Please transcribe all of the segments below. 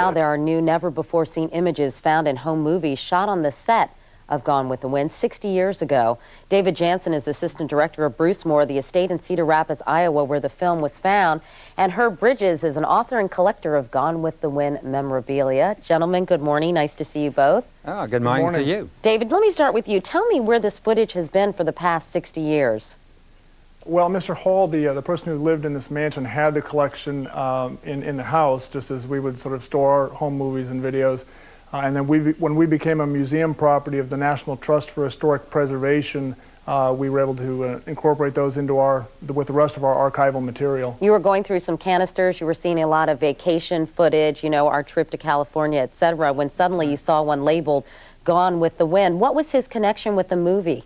Now there are new, never-before-seen images found in home movies shot on the set of Gone with the Wind 60 years ago. David Jansen is assistant director of Bruce Moore, the estate in Cedar Rapids, Iowa, where the film was found. And Herb Bridges is an author and collector of Gone with the Wind memorabilia. Gentlemen, good morning. Nice to see you both. Oh, good morning to you. David, let me start with you. Tell me where this footage has been for the past 60 years. Well, Mr. Hall, the person who lived in this mansion, had the collection in the house, just as we would sort of store our home movies and videos. And then when we became a museum property of the National Trust for Historic Preservation, we were able to incorporate those into with the rest of our archival material. You were going through some canisters, you were seeing a lot of vacation footage, you know, our trip to California, etc., when suddenly you saw one labeled Gone with the Wind. What was his connection with the movie?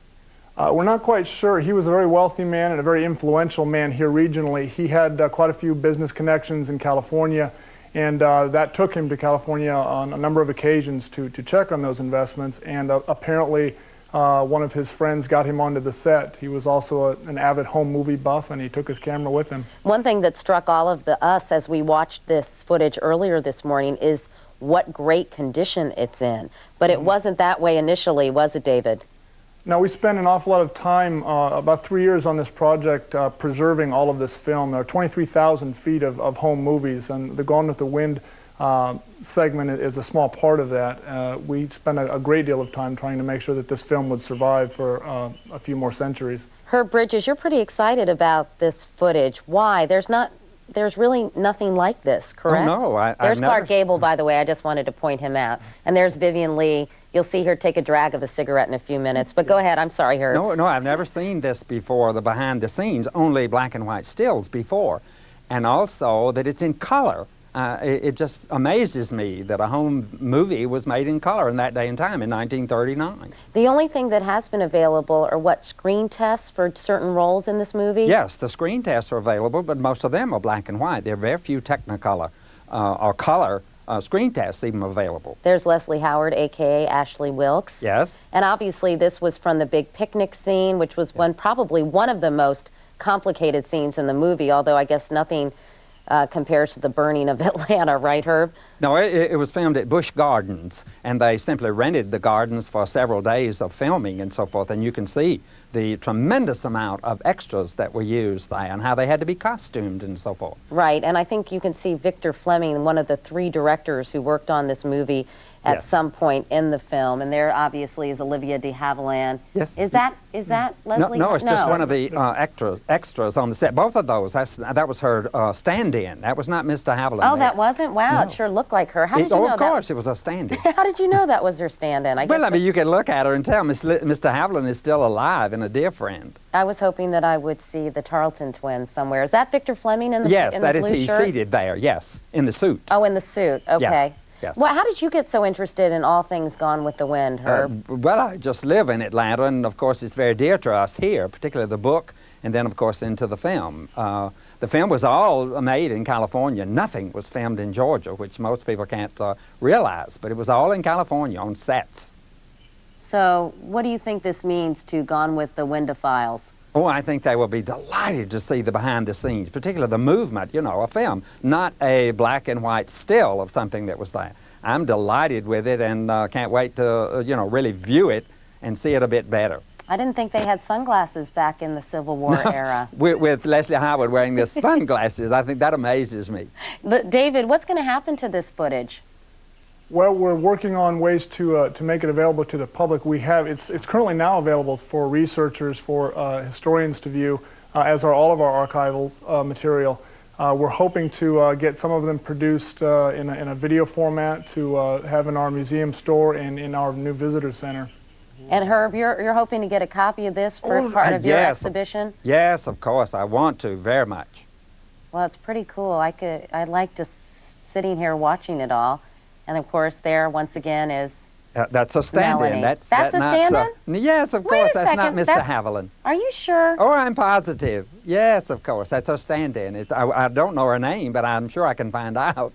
We're not quite sure. He was a very wealthy man and a very influential man here regionally. He had quite a few business connections in California, and that took him to California on a number of occasions to check on those investments, and apparently one of his friends got him onto the set. He was also an avid home movie buff, and he took his camera with him. One thing that struck all of us as we watched this footage earlier this morning is what great condition it's in. But it wasn't that way initially, was it, David? Now, we spent an awful lot of time, about 3 years on this project, preserving all of this film. There are 23,000 feet of home movies, and the Gone with the Wind segment is a small part of that. We spent a great deal of time trying to make sure that this film would survive for a few more centuries. Herb Bridges, you're pretty excited about this footage. Why? There's really nothing like this, correct? Oh, no. There's Clark Gable, by the way. I just wanted to point him out. And there's Vivien Leigh. You'll see her take a drag of a cigarette in a few minutes. But go ahead. I'm sorry, Herb. No, I've never seen this before, the behind the scenes, only black and white stills before. And also that it's in color. It just amazes me that a home movie was made in color in that day and time, in 1939. The only thing that has been available are what, screen tests for certain roles in this movie? Yes, the screen tests are available, but most of them are black and white. There are very few Technicolor or color screen tests even available. There's Leslie Howard, a.k.a. Ashley Wilkes. Yes. And obviously this was from the big picnic scene, which was probably one of the most complicated scenes in the movie, although I guess nothing compared to the burning of Atlanta, right, Herb? No, it was filmed at Busch Gardens, and they simply rented the gardens for several days of filming and so forth, and you can see the tremendous amount of extras that were used there and how they had to be costumed and so forth. Right, and I think you can see Victor Fleming, one of the 3 directors who worked on this movie at some point in the film, and there obviously is Olivia de Havilland. Yes. Is that Leslie? No, it's just one of the extras on the set. Both of those. That was her stand-in. That was not Mr. Havilland. Oh, that wasn't? Wow, no. It sure looked like her. How did you know that? Of course, it was a stand-in. How did you know that was her stand-in? Well, I mean, you can look at her and tell Mr. Havilland is still alive and a dear friend. I was hoping that I would see the Tarleton twins somewhere. Is that Victor Fleming in the Yes, in the that blue is he shirt? seated there, yes, in the suit. Oh, in the suit, okay. Yes. Yes. Well, how did you get so interested in all things Gone with the Wind, Herb? Well, I just live in Atlanta, and of course it's very dear to us here, particularly the book, and then of course into the film. The film was all made in California. Nothing was filmed in Georgia, which most people can't realize, but it was all in California on sets. So what do you think this means to Gone with the Windophiles? Oh, I think they will be delighted to see the behind the scenes, particularly the movement, you know, a film, not a black and white still of something that was there. I'm delighted with it and can't wait to, you know, really view it and see it a bit better. I didn't think they had sunglasses back in the Civil War era. With Leslie Howard wearing the sunglasses, I think that amazes me. David, what's going to happen to this footage? Well, we're working on ways to make it available to the public. It's currently now available for researchers, for historians to view, as are all of our archival material. We're hoping to get some of them produced in a video format to have in our museum store and in our new visitor center. And Herb, you're hoping to get a copy of this for part of your exhibition? Yes, of course. I want to very much. Well, it's pretty cool. I'd like to sitting here watching it all. And of course, there once again is that's a stand-in. That's a stand-in? Yes, of course. That's not Mr. Havilland. Are you sure? Oh, I'm positive. Yes, of course. That's a stand-in. I don't know her name, but I'm sure I can find out.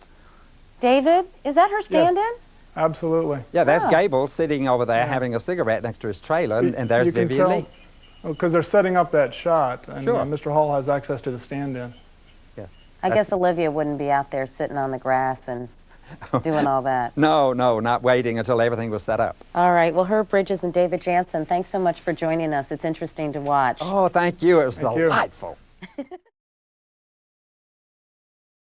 David, is that her stand-in? Yeah, absolutely. Yeah, there's Gable sitting over there having a cigarette next to his trailer, and there's Vivien Leigh. Because they're setting up that shot, and sure. Mr. Hall has access to the stand-in. Yes. I guess Olivia wouldn't be out there sitting on the grass and doing all that. No, not waiting until everything was set up. All right. Well, Herb Bridges and David Jansen, thanks so much for joining us. It's interesting to watch. Oh, thank you. It was Thank you. delightful.